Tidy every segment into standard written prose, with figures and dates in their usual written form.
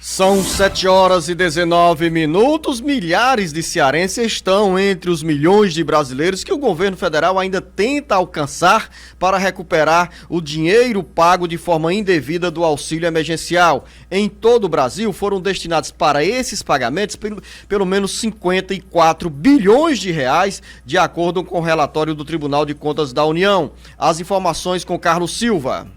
São 7h19. Milhares de cearenses estão entre os milhões de brasileiros que o governo federal ainda tenta alcançar para recuperar o dinheiro pago de forma indevida do auxílio emergencial. Em todo o Brasil foram destinados para esses pagamentos pelo menos 54 bilhões de reais, de acordo com o relatório do Tribunal de Contas da União. As informações com Carlos Silva.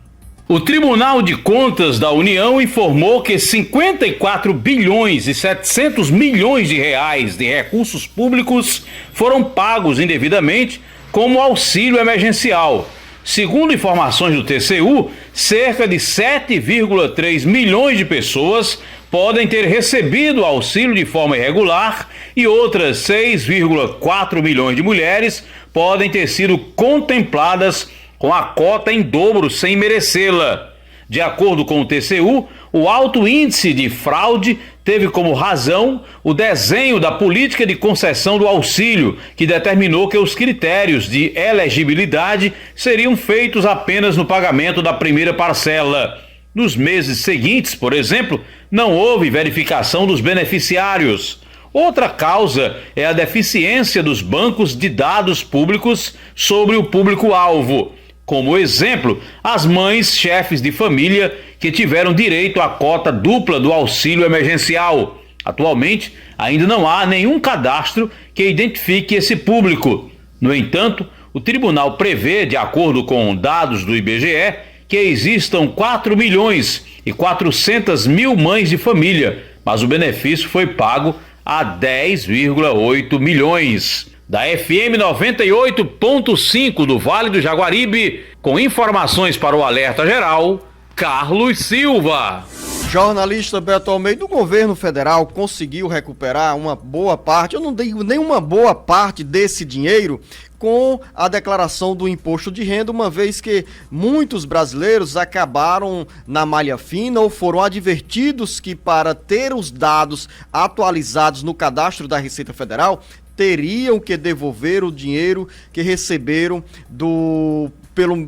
O Tribunal de Contas da União informou que 54 bilhões e 700 milhões de reais de recursos públicos foram pagos indevidamente como auxílio emergencial. Segundo informações do TCU, cerca de 7,3 milhões de pessoas podem ter recebido o auxílio de forma irregular e outras 6,4 milhões de mulheres podem ter sido contempladas com a cota em dobro sem merecê-la. De acordo com o TCU, o alto índice de fraude teve como razão o desenho da política de concessão do auxílio, que determinou que os critérios de elegibilidade seriam feitos apenas no pagamento da primeira parcela. Nos meses seguintes, por exemplo, não houve verificação dos beneficiários. Outra causa é a deficiência dos bancos de dados públicos sobre o público-alvo. Como exemplo, as mães chefes de família que tiveram direito à cota dupla do auxílio emergencial. Atualmente, ainda não há nenhum cadastro que identifique esse público. No entanto, o tribunal prevê, de acordo com dados do IBGE, que existam 4 milhões e 400 mil mães de família, mas o benefício foi pago a 10,8 milhões. Da FM 98.5 do Vale do Jaguaribe, com informações para o Alerta Geral, Carlos Silva. Jornalista Beto Almeida, o governo federal conseguiu recuperar uma boa parte, eu não digo nenhuma boa parte desse dinheiro, com a declaração do imposto de renda, uma vez que muitos brasileiros acabaram na malha fina ou foram advertidos que para ter os dados atualizados no cadastro da Receita Federal, teriam que devolver o dinheiro que receberam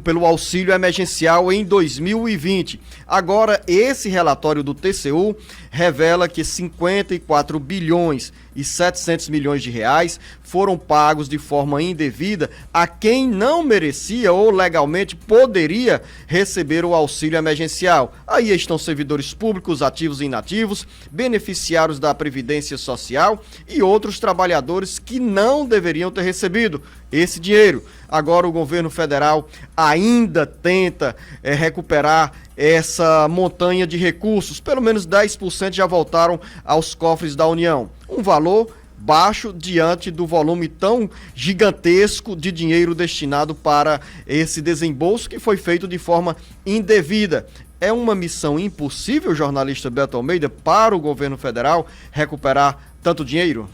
pelo auxílio emergencial em 2020. Agora, esse relatório do TCU revela que 54 bilhões e 700 milhões de reais foram pagos de forma indevida a quem não merecia ou legalmente poderia receber o auxílio emergencial. Aí estão servidores públicos, ativos e inativos, beneficiários da Previdência Social e outros trabalhadores que não deveriam ter recebido esse dinheiro. Agora o governo federal ainda tenta recuperar essa montanha de recursos. Pelo menos 10% já voltaram aos cofres da União. Um valor baixo diante do volume tão gigantesco de dinheiro destinado para esse desembolso que foi feito de forma indevida. É uma missão impossível, jornalista Beto Almeida, para o governo federal recuperar tanto dinheiro?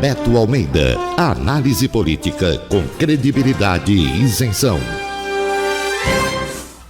Beto Almeida, análise política com credibilidade e isenção.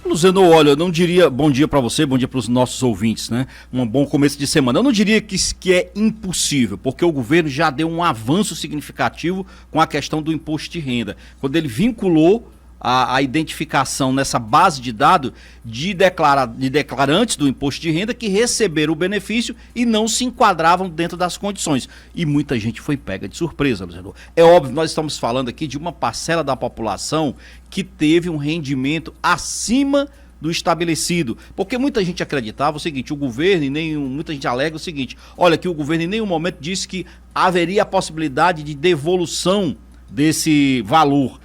Luzeno, olha, eu não diria bom dia para você, bom dia para os nossos ouvintes, né? Um bom começo de semana. Eu não diria que é impossível, porque o governo já deu um avanço significativo com a questão do imposto de renda. Quando ele vinculou a identificação nessa base de dados de declarantes do imposto de renda que receberam o benefício e não se enquadravam dentro das condições. E muita gente foi pega de surpresa, Luciano. É óbvio, nós estamos falando aqui de uma parcela da população que teve um rendimento acima do estabelecido, porque muita gente acreditava o seguinte, o governo muita gente alega o seguinte, olha, que o governo em nenhum momento disse que haveria a possibilidade de devolução desse valor.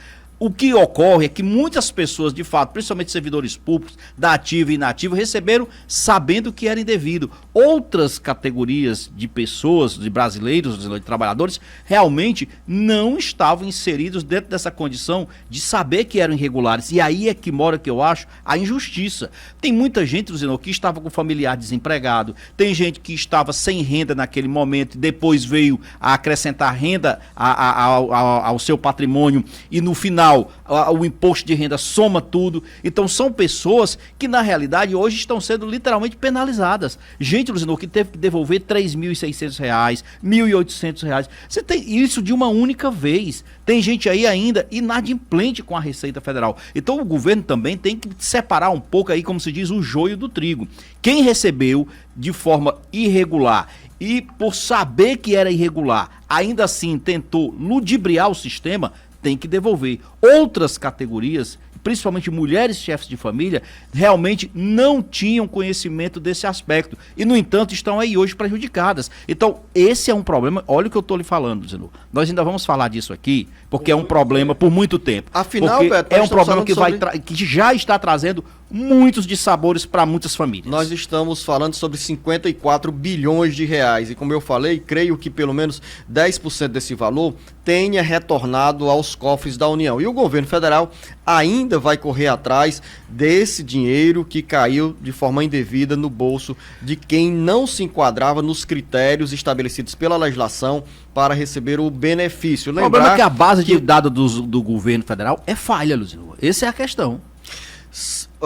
O que ocorre é que muitas pessoas, de fato, principalmente servidores públicos, da ativa e inativa, receberam sabendo que era indevido. Outras categorias de pessoas, de brasileiros, de trabalhadores, realmente não estavam inseridos dentro dessa condição de saber que eram irregulares. E aí é que mora, que eu acho, a injustiça. Tem muita gente, Luciano, que estava com familiar desempregado, tem gente que estava sem renda naquele momento, depois veio a acrescentar renda ao seu patrimônio e no final final o imposto de renda soma tudo. Então são pessoas que na realidade hoje estão sendo literalmente penalizadas. Gente, Luciano, que teve que devolver R$3.600, R$1.800. Você tem isso de uma única vez. Tem gente aí ainda inadimplente com a Receita Federal. Então o governo também tem que separar um pouco aí, como se diz, o joio do trigo. Quem recebeu de forma irregular e por saber que era irregular, ainda assim tentou ludibriar o sistema, tem que devolver. Outras categorias, principalmente mulheres chefes de família, realmente não tinham conhecimento desse aspecto e, no entanto, estão aí hoje prejudicadas. Então, esse é um problema. Olha o que eu estou lhe falando, Zenu. Nós ainda vamos falar disso aqui, porque é um problema por muito tempo. Afinal, Beto, é um problema que já está trazendo muitos dissabores para muitas famílias. Nós estamos falando sobre 54 bilhões de reais e, como eu falei, creio que pelo menos 10% desse valor tenha retornado aos cofres da União. E o governo federal ainda vai correr atrás desse dinheiro que caiu de forma indevida no bolso de quem não se enquadrava nos critérios estabelecidos pela legislação para receber o benefício. O problema é que a base de dados do governo federal é falha, Luciano. Essa é a questão.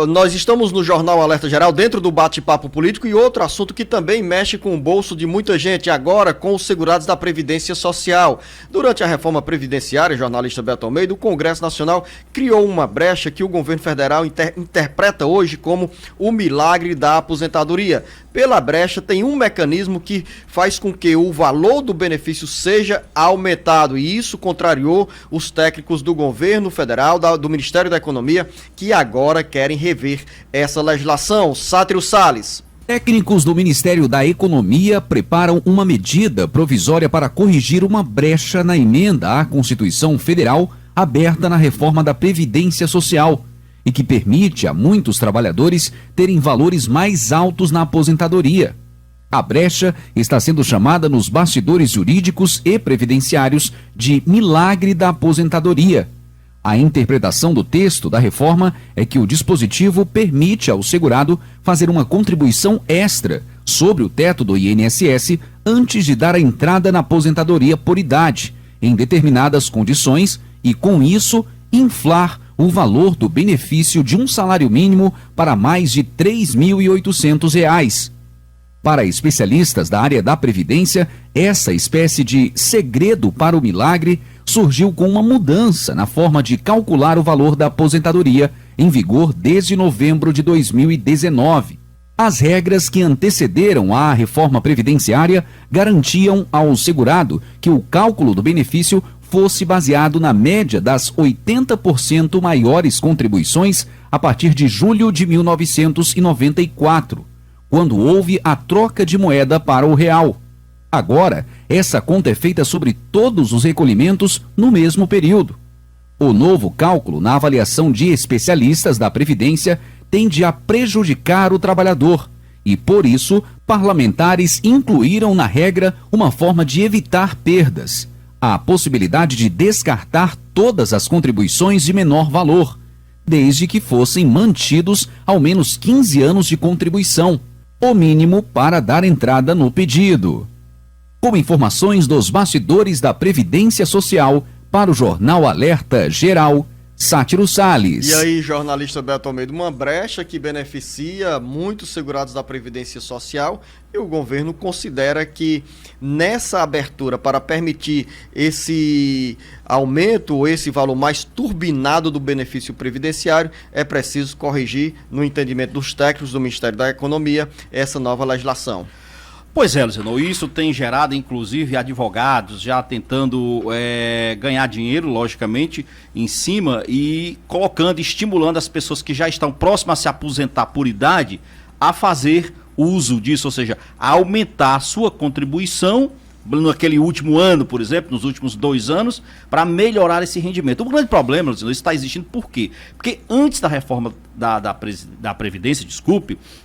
Nós estamos no Jornal Alerta Geral, dentro do bate-papo político, e outro assunto que também mexe com o bolso de muita gente, agora com os segurados da Previdência Social. Durante a reforma previdenciária, jornalista Beto Almeida, o Congresso Nacional criou uma brecha que o governo federal interpreta hoje como o milagre da aposentadoria. Pela brecha, tem um mecanismo que faz com que o valor do benefício seja aumentado, e isso contrariou os técnicos do governo federal, do Ministério da Economia, que agora querem rever essa legislação. Sátiro Salles. Técnicos do Ministério da Economia preparam uma medida provisória para corrigir uma brecha na emenda à Constituição Federal aberta na reforma da Previdência Social e que permite a muitos trabalhadores terem valores mais altos na aposentadoria. A brecha está sendo chamada nos bastidores jurídicos e previdenciários de milagre da aposentadoria. A interpretação do texto da reforma é que o dispositivo permite ao segurado fazer uma contribuição extra sobre o teto do INSS antes de dar a entrada na aposentadoria por idade, em determinadas condições, e com isso inflar o valor do benefício de um salário mínimo para mais de R$ 3.800. Para especialistas da área da Previdência, essa espécie de segredo para o milagre surgiu com uma mudança na forma de calcular o valor da aposentadoria, em vigor desde novembro de 2019. As regras que antecederam a reforma previdenciária garantiam ao segurado que o cálculo do benefício fosse baseado na média das 80% maiores contribuições a partir de julho de 1994, quando houve a troca de moeda para o real. Agora, essa conta é feita sobre todos os recolhimentos no mesmo período. O novo cálculo, na avaliação de especialistas da Previdência, tende a prejudicar o trabalhador e, por isso, parlamentares incluíram na regra uma forma de evitar perdas: a possibilidade de descartar todas as contribuições de menor valor, desde que fossem mantidos ao menos 15 anos de contribuição, o mínimo para dar entrada no pedido. Com informações dos bastidores da Previdência Social, para o Jornal Alerta Geral, Sátiro Salles. E aí, jornalista Beto Almeida, uma brecha que beneficia muitos segurados da Previdência Social, e o governo considera que nessa abertura para permitir esse aumento ou esse valor mais turbinado do benefício previdenciário, é preciso corrigir, no entendimento dos técnicos do Ministério da Economia, essa nova legislação. Pois é, Luciano, isso tem gerado, inclusive, advogados já tentando ganhar dinheiro, logicamente, em cima e colocando, estimulando as pessoas que já estão próximas a se aposentar por idade a fazer uso disso, ou seja, a aumentar a sua contribuição naquele último ano, por exemplo, nos últimos 2 anos, para melhorar esse rendimento. O grande problema, Luciano, isso está existindo por quê? Porque antes da reforma da Previdência,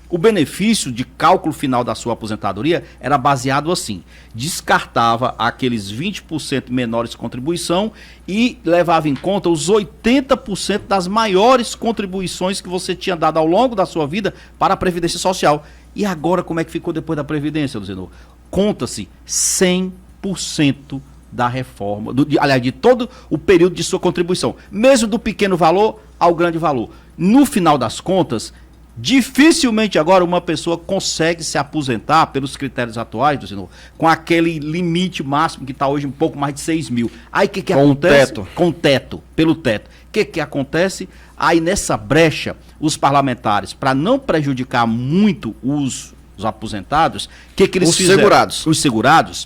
o benefício de cálculo final da sua aposentadoria era baseado assim: descartava aqueles 20% menores de contribuição e levava em conta os 80% das maiores contribuições que você tinha dado ao longo da sua vida para a Previdência Social. E agora como é que ficou depois da Previdência, Luciano? Conta-se 100% da reforma, aliás, de todo o período de sua contribuição, mesmo do pequeno valor ao grande valor. No final das contas, dificilmente agora uma pessoa consegue se aposentar pelos critérios atuais, do senhor, com aquele limite máximo que está hoje um pouco mais de 6 mil. Aí o que acontece? Com o teto, pelo teto. O que acontece? Aí nessa brecha, os parlamentares, para não prejudicar muito os aposentados, que eles fizeram? Os segurados.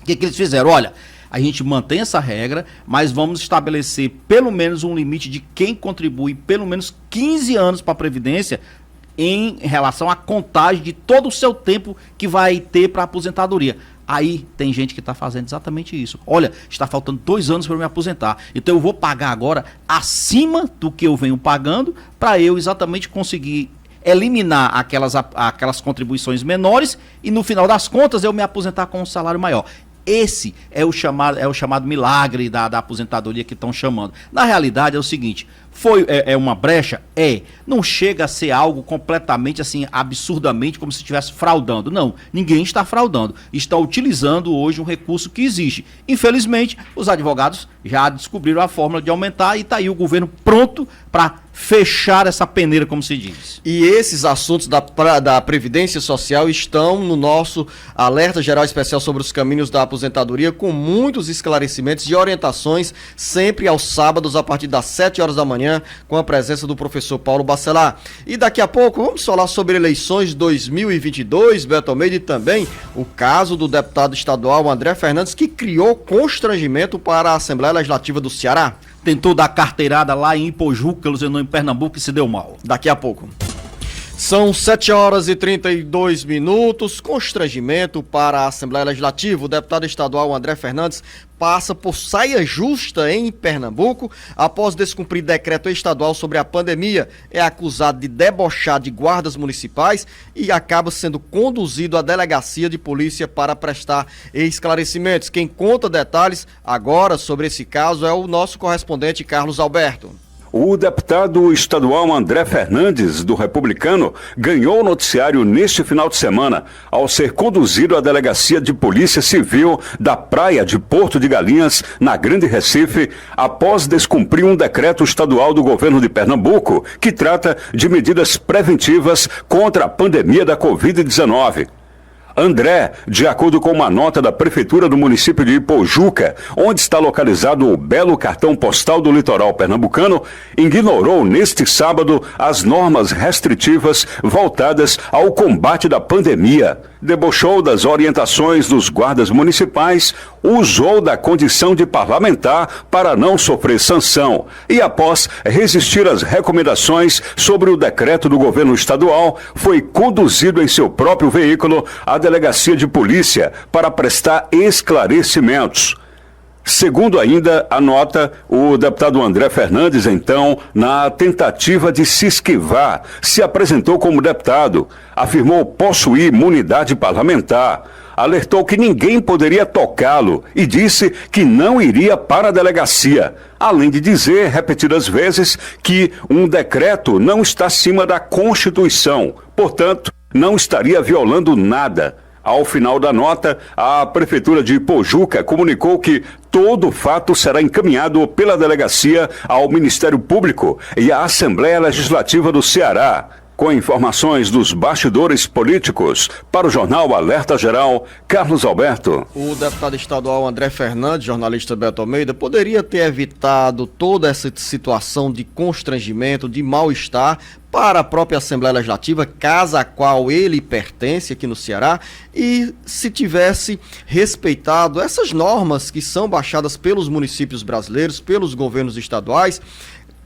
O que eles fizeram? Olha, a gente mantém essa regra, mas vamos estabelecer pelo menos um limite de quem contribui pelo menos 15 anos para a Previdência em relação à contagem de todo o seu tempo que vai ter para a aposentadoria. Aí tem gente que está fazendo exatamente isso. Olha, está faltando 2 anos para me aposentar, então eu vou pagar agora acima do que eu venho pagando para eu exatamente conseguir eliminar aquelas contribuições menores e no final das contas eu me aposentar com um salário maior. Esse é o chamado milagre da aposentadoria que estão chamando. Na realidade é o seguinte, é uma brecha? Não chega a ser algo completamente assim, absurdamente, como se estivesse fraudando. Não, ninguém está fraudando. Está utilizando hoje um recurso que existe. Infelizmente, os advogados já descobriram a fórmula de aumentar e está aí o governo pronto para fechar essa peneira, como se diz. E esses assuntos da Previdência Social estão no nosso Alerta Geral Especial sobre os Caminhos da Aposentadoria, com muitos esclarecimentos e orientações, sempre aos sábados, a partir das 7 horas da manhã, com a presença do professor Paulo Bacelar. E daqui a pouco vamos falar sobre eleições 2022, Beto Almeida, e também o caso do deputado estadual André Fernandes, que criou constrangimento para a Assembleia Legislativa do Ceará. Tentou dar carteirada lá em Ipojuca, em Pernambuco, e se deu mal. Daqui a pouco. São 7 horas e 32 minutos. Constrangimento para a Assembleia Legislativa. O deputado estadual André Fernandes passa por saia justa em Pernambuco após descumprir decreto estadual sobre a pandemia. É acusado de debochar de guardas municipais e acaba sendo conduzido à delegacia de polícia para prestar esclarecimentos. Quem conta detalhes agora sobre esse caso é o nosso correspondente Carlos Alberto. O deputado estadual André Fernandes, do Republicano, ganhou o noticiário neste final de semana ao ser conduzido à Delegacia de Polícia Civil da Praia de Porto de Galinhas, na Grande Recife, após descumprir um decreto estadual do governo de Pernambuco que trata de medidas preventivas contra a pandemia da Covid-19. André, de acordo com uma nota da Prefeitura do município de Ipojuca, onde está localizado o belo cartão postal do litoral pernambucano, ignorou neste sábado as normas restritivas voltadas ao combate da pandemia, debochou das orientações dos guardas municipais, usou da condição de parlamentar para não sofrer sanção e, após resistir às recomendações sobre o decreto do governo estadual, foi conduzido em seu próprio veículo à Delegacia de Polícia para prestar esclarecimentos. Segundo ainda a nota, o deputado André Fernandes, então, na tentativa de se esquivar, se apresentou como deputado, afirmou possuir imunidade parlamentar, alertou que ninguém poderia tocá-lo e disse que não iria para a delegacia, além de dizer repetidas vezes que um decreto não está acima da Constituição, portanto, não estaria violando nada. Ao final da nota, a Prefeitura de Ipojuca comunicou que todo o fato será encaminhado pela delegacia ao Ministério Público e à Assembleia Legislativa do Ceará. Com informações dos bastidores políticos, para o jornal Alerta Geral, Carlos Alberto. O deputado estadual André Fernandes, jornalista Beto Almeida, poderia ter evitado toda essa situação de constrangimento, de mal-estar para a própria Assembleia Legislativa, casa a qual ele pertence aqui no Ceará, e se tivesse respeitado essas normas que são baixadas pelos municípios brasileiros, pelos governos estaduais,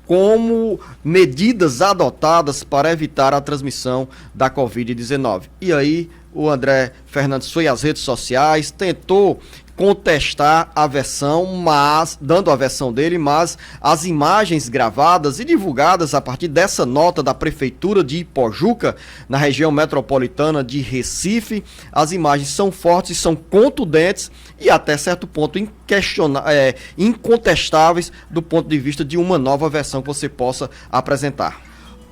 como medidas adotadas para evitar a transmissão da Covid-19. E aí o André Fernandes foi às redes sociais, tentou contestar a versão, dando a versão dele, mas as imagens gravadas e divulgadas a partir dessa nota da Prefeitura de Ipojuca, na região metropolitana de Recife, as imagens são fortes, são contundentes e até certo ponto incontestáveis do ponto de vista de uma nova versão que você possa apresentar.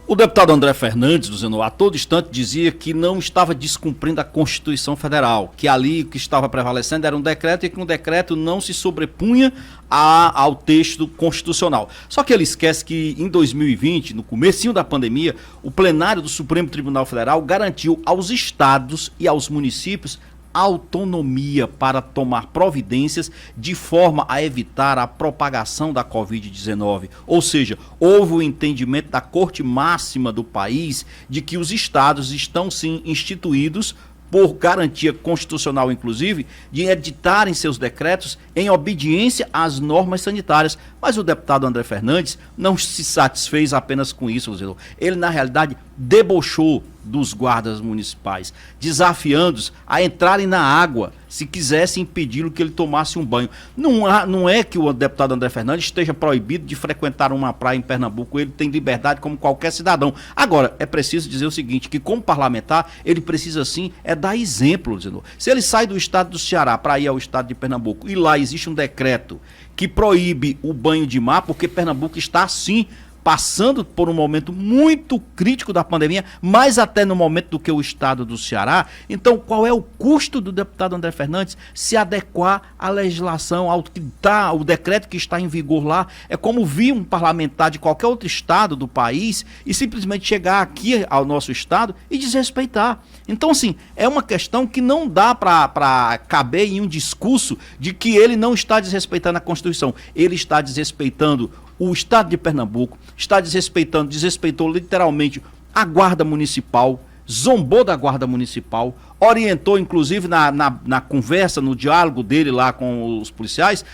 O deputado André Fernandes, dizendo, a todo instante dizia que não estava descumprindo a Constituição Federal, que ali o que estava prevalecendo era um decreto e que um decreto não se sobrepunha ao texto constitucional. Só que ele esquece que em 2020, no comecinho da pandemia, o plenário do Supremo Tribunal Federal garantiu aos estados e aos municípios autonomia para tomar providências de forma a evitar a propagação da Covid-19. Ou seja, houve o entendimento da Corte Máxima do país de que os estados estão sim instituídos por garantia constitucional, inclusive, de editarem seus decretos em obediência às normas sanitárias. Mas o deputado André Fernandes não se satisfez apenas com isso, Zelo. Ele, na realidade, debochou dos guardas municipais, desafiando-os a entrarem na água se quisessem impedir que ele tomasse um banho. Não é que o deputado André Fernandes esteja proibido de frequentar uma praia em Pernambuco, ele tem liberdade como qualquer cidadão. Agora, é preciso dizer o seguinte, que como parlamentar, ele precisa sim dar exemplo, Zelo. Se ele sai do estado do Ceará para ir ao estado de Pernambuco e lá existe um decreto que proíbe o banho de mar, porque Pernambuco está sim passando por um momento muito crítico da pandemia, mais até no momento do que o estado do Ceará. Então, qual é o custo do deputado André Fernandes se adequar à legislação, ao decreto que está em vigor lá? É como vir um parlamentar de qualquer outro estado do país e simplesmente chegar aqui ao nosso estado e desrespeitar. Então, assim, é uma questão que não dá para caber em um discurso de que ele não está desrespeitando a Constituição. Ele está desrespeitando o estado de Pernambuco, desrespeitou literalmente a Guarda Municipal, zombou da Guarda Municipal, orientou inclusive na conversa, no diálogo dele lá com os policiais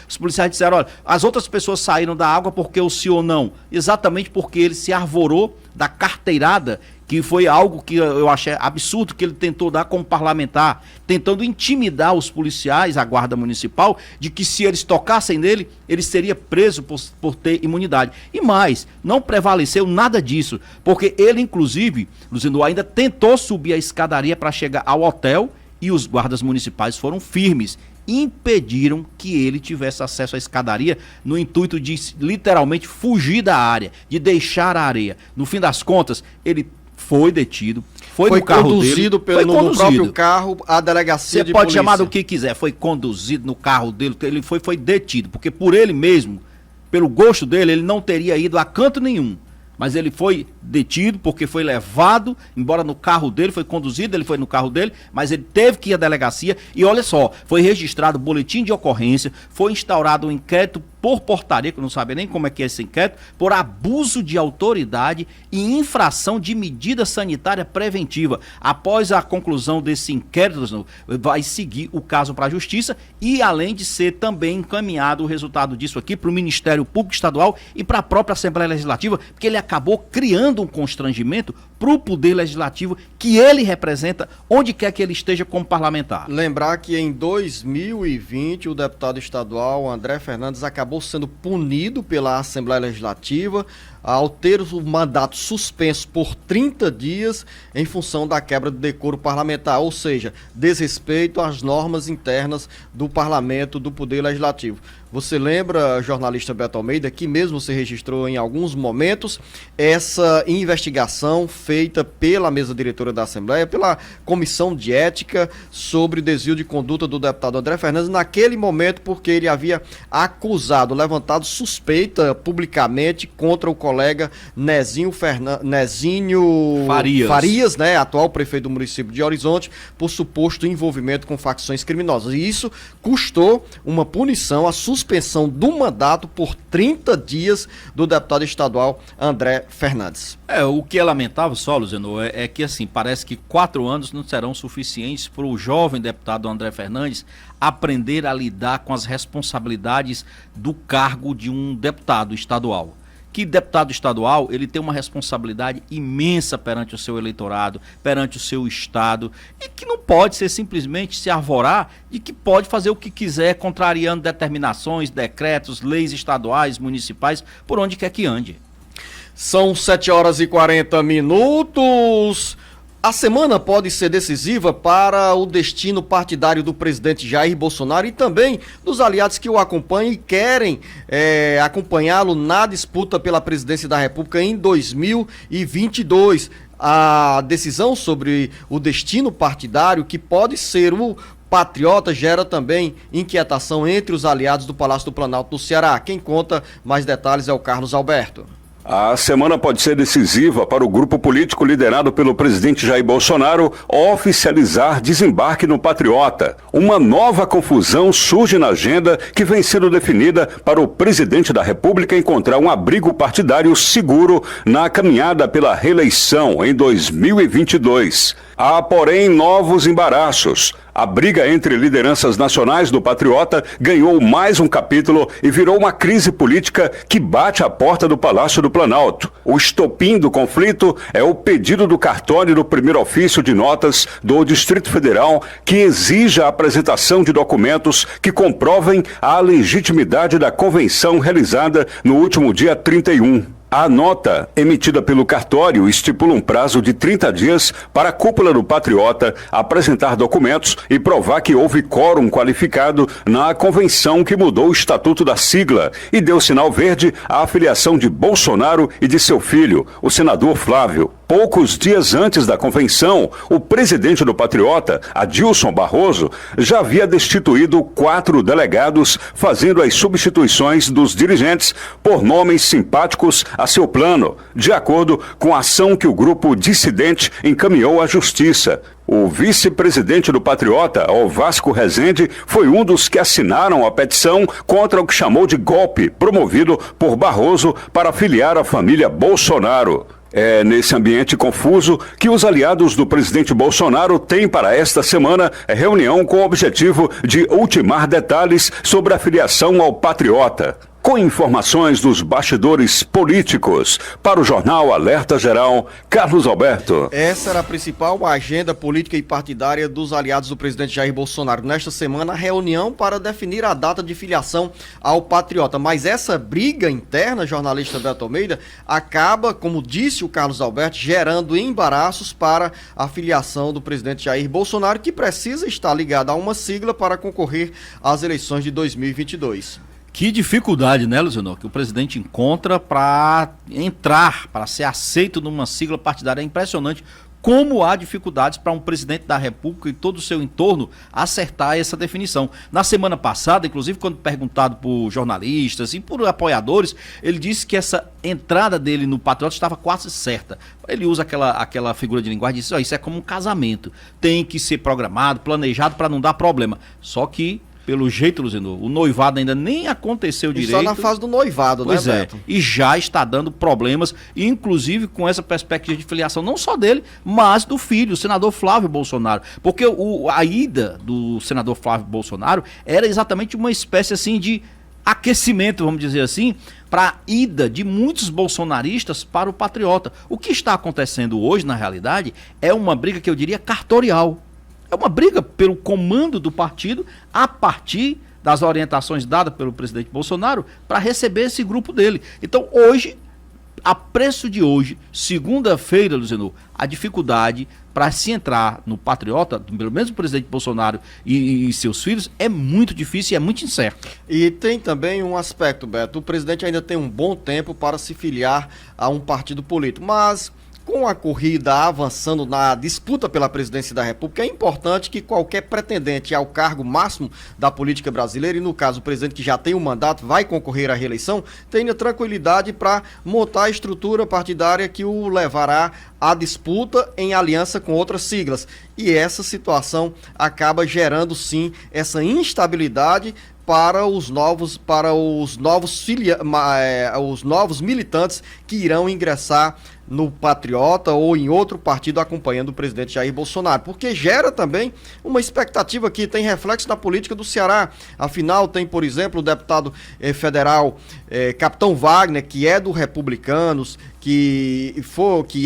disseram, olha, as outras pessoas saíram da água porque o senhor não, exatamente porque ele se arvorou da carteirada, que foi algo que eu achei absurdo que ele tentou dar como parlamentar, tentando intimidar os policiais, a Guarda Municipal, de que se eles tocassem nele, ele seria preso por ter imunidade. E mais, não prevaleceu nada disso, porque ele, inclusive, Lucindo, ainda tentou subir a escadaria para chegar ao hotel e os guardas municipais foram firmes, impediram que ele tivesse acesso à escadaria no intuito de literalmente fugir da área, de deixar a areia. No fim das contas, ele foi detido, foi no carro conduzido dele, no próprio carro à delegacia de polícia. Você pode chamar do que quiser, foi conduzido no carro dele, ele foi detido, porque por ele mesmo, pelo gosto dele, ele não teria ido a canto nenhum. Mas ele foi detido porque foi levado, embora no carro dele, foi conduzido, ele foi no carro dele, mas ele teve que ir à delegacia e olha só, foi registrado boletim de ocorrência, foi instaurado um inquérito por portaria, que eu não sabia nem como é que é esse inquérito, por abuso de autoridade e infração de medida sanitária preventiva. Após a conclusão desse inquérito, vai seguir o caso para a Justiça e além de ser também encaminhado o resultado disso aqui para o Ministério Público Estadual e para a própria Assembleia Legislativa, porque ele acabou criando um constrangimento para o Poder Legislativo que ele representa onde quer que ele esteja como parlamentar. Lembrar que em 2020 o deputado estadual André Fernandes acabou sendo punido pela Assembleia Legislativa ao ter o mandato suspenso por 30 dias em função da quebra do decoro parlamentar, ou seja, desrespeito às normas internas do parlamento, do Poder Legislativo. Você lembra, jornalista Beto Almeida, que mesmo você registrou em alguns momentos essa investigação feita pela mesa diretora da Assembleia, pela Comissão de Ética sobre desvio de conduta do deputado André Fernandes, naquele momento porque ele havia levantado suspeita publicamente contra o colega Nezinho Farias, né, atual prefeito do município de Horizonte, por suposto envolvimento com facções criminosas. E isso custou uma punição, a suspensão do mandato por 30 dias do deputado estadual André Fernandes. O que é lamentável só, Luziano, é que assim, parece que 4 anos não serão suficientes para o jovem deputado André Fernandes aprender a lidar com as responsabilidades do cargo de um deputado estadual. Que deputado estadual, ele tem uma responsabilidade imensa perante o seu eleitorado, perante o seu estado, e que não pode ser simplesmente se arvorar de que pode fazer o que quiser, contrariando determinações, decretos, leis estaduais, municipais, por onde quer que ande. São 7 horas e 40 minutos. A semana pode ser decisiva para o destino partidário do presidente Jair Bolsonaro e também dos aliados que o acompanham e querem acompanhá-lo na disputa pela presidência da República em 2022. A decisão sobre o destino partidário, que pode ser o patriota, gera também inquietação entre os aliados do Palácio do Planalto no Ceará. Quem conta mais detalhes é o Carlos Alberto. A semana pode ser decisiva para o grupo político liderado pelo presidente Jair Bolsonaro oficializar desembarque no Patriota. Uma nova confusão surge na agenda que vem sendo definida para o presidente da República encontrar um abrigo partidário seguro na caminhada pela reeleição em 2022. Há, porém, novos embaraços. A briga entre lideranças nacionais do Patriota ganhou mais um capítulo e virou uma crise política que bate à porta do Palácio do Planalto. O estopim do conflito é o pedido do cartório do primeiro ofício de notas do Distrito Federal, que exige a apresentação de documentos que comprovem a legitimidade da convenção realizada no último dia 31. A nota emitida pelo cartório estipula um prazo de 30 dias para a cúpula do Patriota apresentar documentos e provar que houve quórum qualificado na convenção que mudou o estatuto da sigla e deu sinal verde à afiliação de Bolsonaro e de seu filho, o senador Flávio. Poucos dias antes da convenção, o presidente do Patriota, Adilson Barroso, já havia destituído 4 delegados, fazendo as substituições dos dirigentes por nomes simpáticos a seu plano, de acordo com a ação que o grupo dissidente encaminhou à Justiça. O vice-presidente do Patriota, Vasco Rezende, foi um dos que assinaram a petição contra o que chamou de golpe promovido por Barroso para filiar a família Bolsonaro. É nesse ambiente confuso que os aliados do presidente Bolsonaro têm para esta semana reunião com o objetivo de ultimar detalhes sobre a filiação ao Patriota. Com informações dos bastidores políticos, para o jornal Alerta Geral, Carlos Alberto. Essa era a principal agenda política e partidária dos aliados do presidente Jair Bolsonaro. Nesta semana, a reunião para definir a data de filiação ao Patriota. Mas essa briga interna, jornalista Beto Almeida, acaba, como disse o Carlos Alberto, gerando embaraços para a filiação do presidente Jair Bolsonaro, que precisa estar ligado a uma sigla para concorrer às eleições de 2022. Que dificuldade, né, Luciano, que o presidente encontra para entrar, para ser aceito numa sigla partidária. É impressionante como há dificuldades para um presidente da República e todo o seu entorno acertar essa definição. Na semana passada, inclusive, quando perguntado por jornalistas e por apoiadores, ele disse que essa entrada dele no Patriota estava quase certa. Ele usa aquela figura de linguagem e diz, isso é como um casamento, tem que ser programado, planejado para não dar problema. Só que pelo jeito, Luciano, o noivado ainda nem aconteceu direito. Só na fase do noivado, pois né, Beto? E já está dando problemas, inclusive com essa perspectiva de filiação, não só dele, mas do filho, o senador Flávio Bolsonaro. Porque a ida do senador Flávio Bolsonaro era exatamente uma espécie assim de aquecimento, vamos dizer assim, para a ida de muitos bolsonaristas para o Patriota. O que está acontecendo hoje, na realidade, é uma briga que eu diria cartorial. É uma briga pelo comando do partido a partir das orientações dadas pelo presidente Bolsonaro para receber esse grupo dele. Então, hoje, a preço de hoje, segunda-feira, Luciano, a dificuldade para se entrar no Patriota, pelo menos o presidente Bolsonaro e seus filhos, é muito difícil e é muito incerto. E tem também um aspecto, Beto, o presidente ainda tem um bom tempo para se filiar a um partido político, mas com a corrida avançando na disputa pela presidência da República, é importante que qualquer pretendente ao cargo máximo da política brasileira, e no caso o presidente que já tem um mandato, vai concorrer à reeleição, tenha tranquilidade para montar a estrutura partidária que o levará à disputa em aliança com outras siglas. E essa situação acaba gerando, sim, essa instabilidade para os novos militantes que irão ingressar no Patriota ou em outro partido acompanhando o presidente Jair Bolsonaro, porque gera também uma expectativa que tem reflexo na política do Ceará. Afinal, tem, por exemplo, o deputado federal Capitão Wagner, que é do Republicanos, que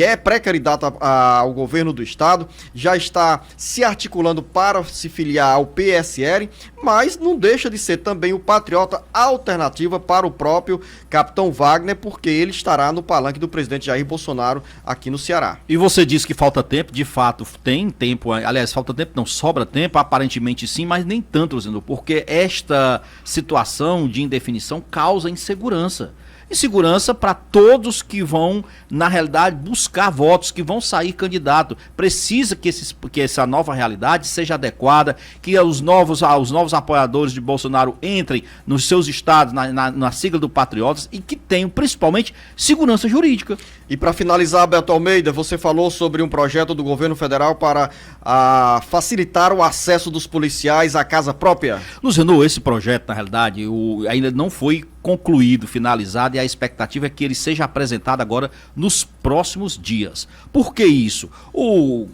é pré-candidato ao governo do estado, já está se articulando para se filiar ao PSL, mas não deixa de ser também o patriota alternativa para o próprio Capitão Wagner, porque ele estará no palanque do presidente Jair Bolsonaro Bolsonaro aqui no Ceará. E você disse que falta tempo, de fato tem tempo, aliás, falta tempo, não, sobra tempo, aparentemente sim, mas nem tanto, Luciano, porque esta situação de indefinição causa insegurança. Insegurança para todos que vão, na realidade, buscar votos, que vão sair candidato. Precisa que essa nova realidade seja adequada, que os novos apoiadores de Bolsonaro entrem nos seus estados, na sigla do Patriotas, e que tenham, principalmente, segurança jurídica. E para finalizar, Beto Almeida, você falou sobre um projeto do governo federal para facilitar o acesso dos policiais à casa própria. Luciano, esse projeto, na realidade, ainda não foi concluído, finalizado, e a expectativa é que ele seja apresentado agora nos próximos dias. Por que isso?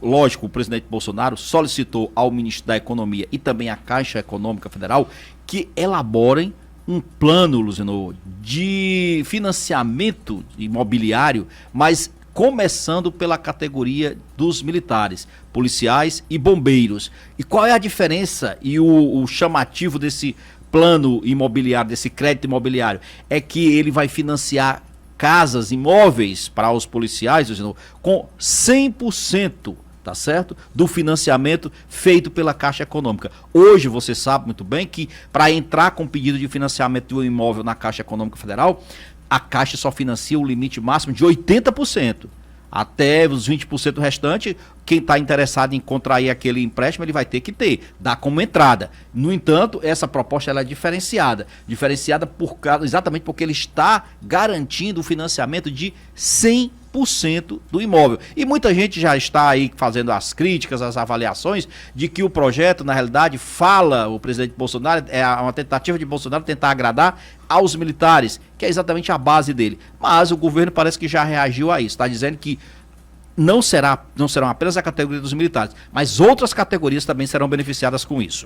Lógico, o presidente Bolsonaro solicitou ao ministro da Economia e também à Caixa Econômica Federal que elaborem um plano, Luciano, de financiamento imobiliário, mas começando pela categoria dos militares, policiais e bombeiros. E qual é a diferença e o chamativo desse plano imobiliário, desse crédito imobiliário? É que ele vai financiar casas, imóveis para os policiais, Luciano, com 100%. Tá certo? Do financiamento feito pela Caixa Econômica. Hoje você sabe muito bem que para entrar com pedido de financiamento de um imóvel na Caixa Econômica Federal, a Caixa só financia o limite máximo de 80%. Até os 20% restante, quem está interessado em contrair aquele empréstimo, ele vai ter que dar como entrada. No entanto, essa proposta ela é diferenciada exatamente porque ele está garantindo o financiamento de 100% do imóvel. E muita gente já está aí fazendo as críticas, as avaliações de que o projeto, na realidade, o presidente Bolsonaro, é uma tentativa de Bolsonaro tentar agradar aos militares, que é exatamente a base dele. Mas o governo parece que já reagiu a isso, está dizendo que não serão apenas a categoria dos militares, mas outras categorias também serão beneficiadas com isso.